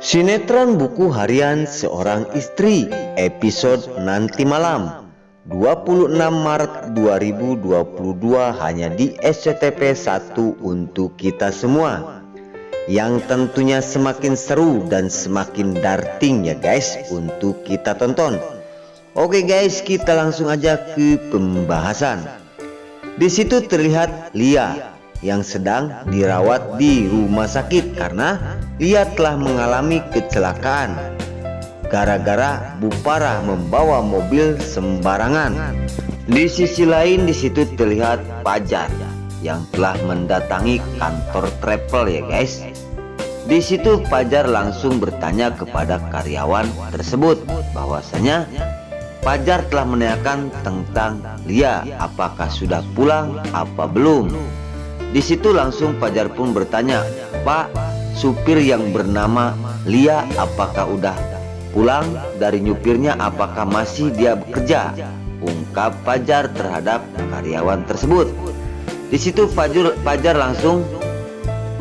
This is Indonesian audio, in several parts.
Sinetron buku harian seorang istri episode nanti malam 26 Maret 2022 hanya di SCTV 1 untuk kita semua, yang tentunya semakin seru dan semakin darting ya guys untuk kita tonton. Oke guys, kita langsung aja ke pembahasan. Di situ terlihat Lia yang sedang dirawat di rumah sakit karena Lia telah mengalami kecelakaan gara-gara Bu Parah membawa mobil sembarangan. Di sisi lain di situ terlihat Fajar yang telah mendatangi kantor travel ya guys. Di situ Fajar langsung bertanya kepada karyawan tersebut bahwasanya Fajar telah menanyakan tentang Lia, apakah sudah pulang apa belum. Di situ langsung Fajar pun bertanya, "Pak, supir yang bernama Lia apakah udah pulang dari nyupirnya, apakah masih dia bekerja?" ungkap Fajar terhadap karyawan tersebut. Di situ Fajar langsung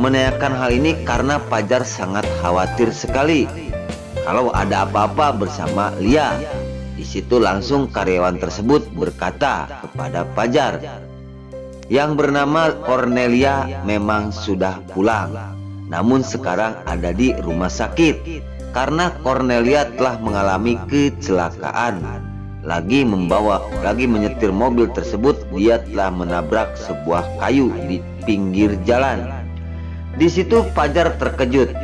menanyakan hal ini karena Fajar sangat khawatir sekali kalau ada apa-apa bersama Lia. Di situ langsung karyawan tersebut berkata kepada Fajar, yang bernama Cornelia memang sudah pulang, namun sekarang ada di rumah sakit karena Cornelia telah mengalami kecelakaan. Lagi menyetir mobil tersebut, dia telah menabrak sebuah kayu di pinggir jalan. Di situ Fajar terkejut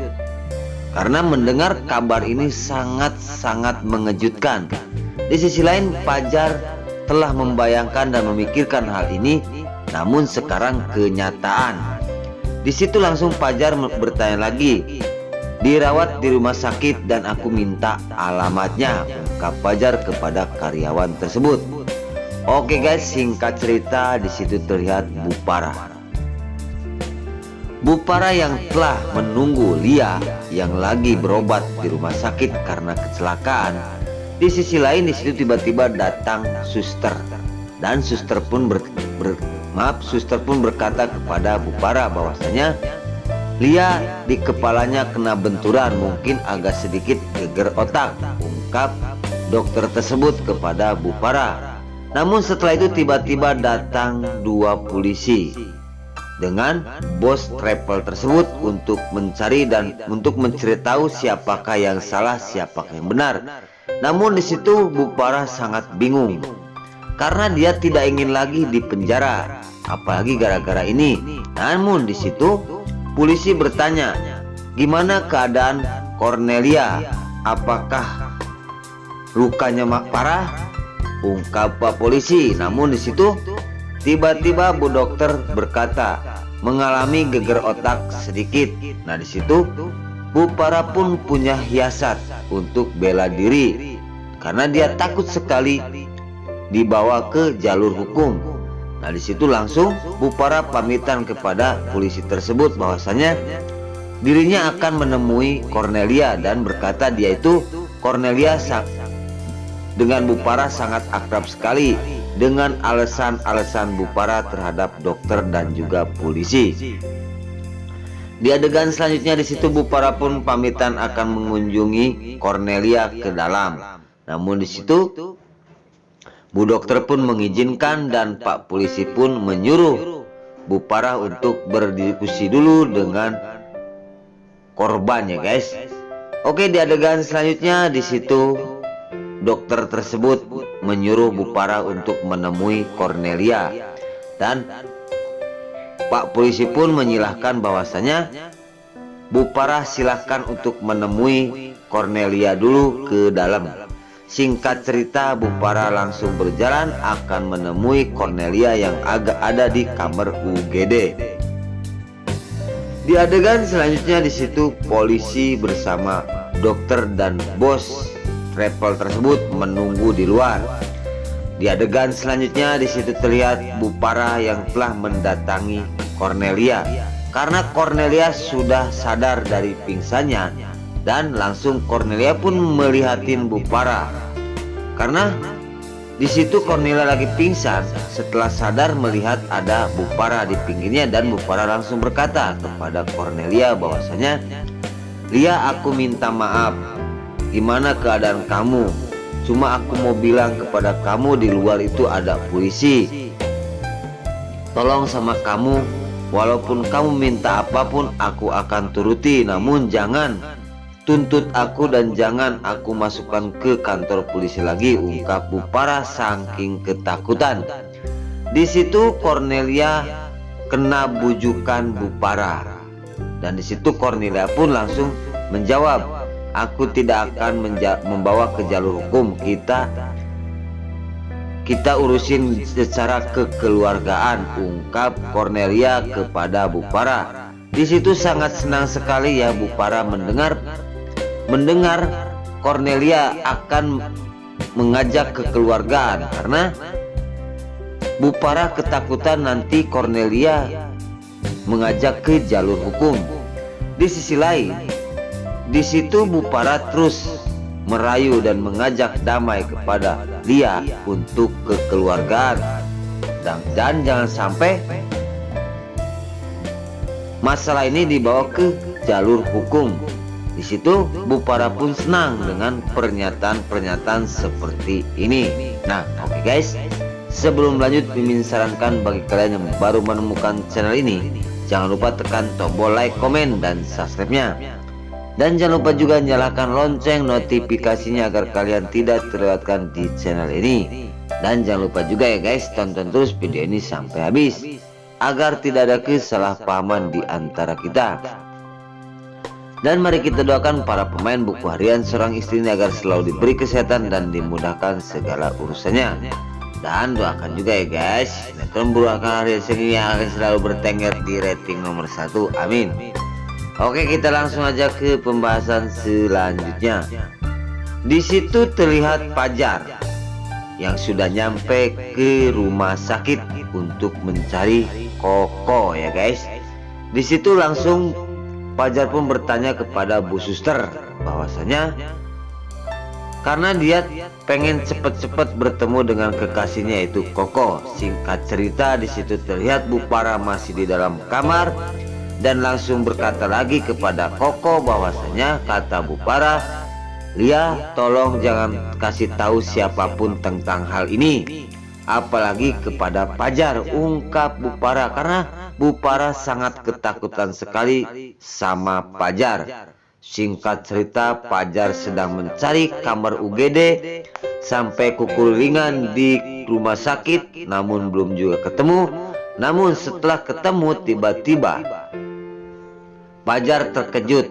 karena mendengar kabar ini sangat mengejutkan. Di sisi lain Fajar telah membayangkan dan memikirkan hal ini, namun sekarang kenyataan. Di situ langsung Fajar bertanya lagi, "Dirawat di rumah sakit dan aku minta alamatnya," ungkap Fajar kepada karyawan tersebut. Oke guys, singkat cerita di situ terlihat Bu Parah. Bu Parah yang telah menunggu Lia yang lagi berobat di rumah sakit karena kecelakaan. Di sisi lain di situ tiba-tiba datang suster dan suster pun berkata kepada Bu Parah bahwasanya Lia di kepalanya kena benturan, mungkin agak sedikit geger otak, ungkap dokter tersebut kepada Bu Parah. Namun setelah itu tiba-tiba datang dua polisi dengan bos travel tersebut untuk mencari dan untuk mencari tahu siapakah yang salah, siapakah yang benar. Namun di situ Bu Parah sangat bingung karena dia tidak ingin lagi di penjara, apalagi gara-gara ini. Namun di situ polisi bertanya, "Gimana keadaan Cornelia? Apakah lukanya parah?" ungkap Pak Polisi. Namun di situ tiba-tiba Bu Dokter berkata mengalami geger otak sedikit. Nah di situ Bu Parah pun punya hiasat untuk bela diri karena dia takut sekali dibawa ke jalur hukum. Nah di situ langsung Bu Parah pamitan kepada polisi tersebut bahwasanya dirinya akan menemui Cornelia dan berkata Cornelia dengan Bu Parah sangat akrab sekali dengan alasan-alasan Bu Parah terhadap dokter dan juga polisi. Di adegan selanjutnya di situ Bu Parah pun pamitan akan mengunjungi Cornelia ke dalam. Namun di situ Bu Dokter pun mengizinkan dan Pak Polisi pun menyuruh Bu Parah untuk berdiskusi dulu dengan korban ya guys. Oke, di adegan selanjutnya di situ dokter tersebut menyuruh Bu Parah untuk menemui Cornelia dan Pak Polisi pun menyilahkan bahwasanya Bu Parah silahkan untuk menemui Cornelia dulu ke dalam. Singkat cerita Bu Parah langsung berjalan akan menemui Cornelia yang agak ada di kamar UGD. Di adegan selanjutnya di situ polisi bersama dokter dan bos travel tersebut menunggu di luar. Di adegan selanjutnya di situ terlihat Bu Parah yang telah mendatangi Cornelia karena Cornelia sudah sadar dari pingsannya, dan langsung Cornelia pun melihatin Bu Parah karena di situ Cornelia lagi pingsan. Setelah sadar melihat ada Bu Parah di pinggirnya dan Bu Parah langsung berkata kepada Cornelia bahwasanya Lia, aku minta maaf. Gimana keadaan kamu? Cuma aku mau bilang kepada kamu, di luar itu ada polisi. Tolong sama kamu, walaupun kamu minta apapun aku akan turuti, namun jangan tuntut aku dan jangan aku masukkan ke kantor polisi lagi, ungkap Bupara saking ketakutan. Di situ Cornelia kena bujukan Bupara, dan di situ Cornelia pun langsung menjawab, aku tidak akan membawa ke jalur hukum, kita urusin secara kekeluargaan, ungkap Cornelia kepada Bupara. Di situ sangat senang sekali ya Bupara mendengar Cornelia akan mengajak kekeluargaan, karena Bupara ketakutan nanti Cornelia mengajak ke jalur hukum. Di sisi lain, di situ Bupara terus merayu dan mengajak damai kepada Lia untuk kekeluargaan, dan jangan sampai masalah ini dibawa ke jalur hukum. Di situ Bupara pun senang dengan pernyataan-pernyataan seperti ini. Nah, oke guys, sebelum lanjut, Mimin sarankan bagi kalian yang baru menemukan channel ini, jangan lupa tekan tombol like, komen, dan subscribe-nya. Dan jangan lupa juga nyalakan lonceng notifikasinya agar kalian tidak terlewatkan di channel ini. Dan jangan lupa juga ya guys, tonton terus video ini sampai habis agar tidak ada kesalahpahaman di antara kita. Dan mari kita doakan para pemain buku harian seorang istri ini agar selalu diberi kesehatan dan dimudahkan segala urusannya. Dan doakan juga ya guys, sinetron buruh harian seni yang akan selalu bertengger di rating nomor 1. Amin. Oke, kita langsung aja ke pembahasan selanjutnya. Di situ terlihat Fajar yang sudah nyampe ke rumah sakit untuk mencari Koko ya guys. Di situ langsung Fajar pun bertanya kepada Bu Suster bahwasanya karena dia pengen cepet-cepet bertemu dengan kekasihnya yaitu Koko. Singkat cerita, di situ terlihat Bupara masih di dalam kamar dan langsung berkata lagi kepada Koko bahwasanya, kata Bupara, Lia, tolong jangan kasih tahu siapapun tentang hal ini, apalagi kepada Fajar, ungkap Bupara, karena Bupara sangat ketakutan sekali sama Fajar. Singkat cerita, Fajar sedang mencari kamar UGD sampai kekuringan di rumah sakit, namun belum juga ketemu. Namun setelah ketemu, tiba-tiba Fajar terkejut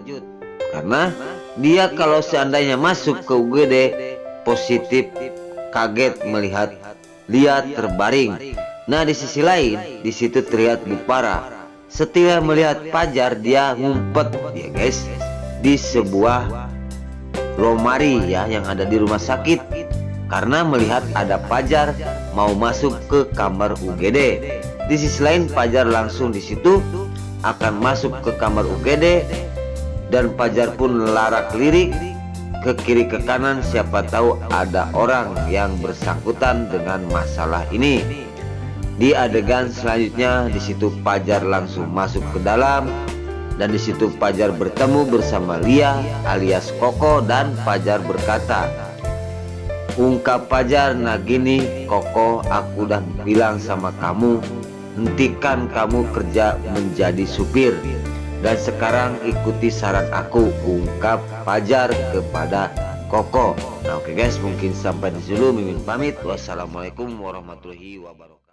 karena dia kalau seandainya masuk ke UGD positif, kaget melihat Lia terbaring. Nah, di sisi lain, di situ terlihat Bupara setelah melihat Fajar, dia ngumpet ya guys di sebuah lemari ya yang ada di rumah sakit karena melihat ada Fajar mau masuk ke kamar UGD. Di sisi lain, Fajar langsung di situ akan masuk ke kamar UGD dan Fajar pun larak-lirik ke kiri ke kanan, siapa tahu ada orang yang bersangkutan dengan masalah ini. Di adegan selanjutnya, di situ Fajar langsung masuk ke dalam dan di situ Fajar bertemu bersama Lia alias Koko dan Fajar berkata, ungkap Fajar, nah gini Koko, aku udah bilang sama kamu, hentikan kamu kerja menjadi supir dan sekarang ikuti saran aku, ungkap Fajar kepada Koko. Nah oke guys, mungkin sampai di sini dulu, Mimin pamit. Wassalamualaikum warahmatullahi wabarakatuh.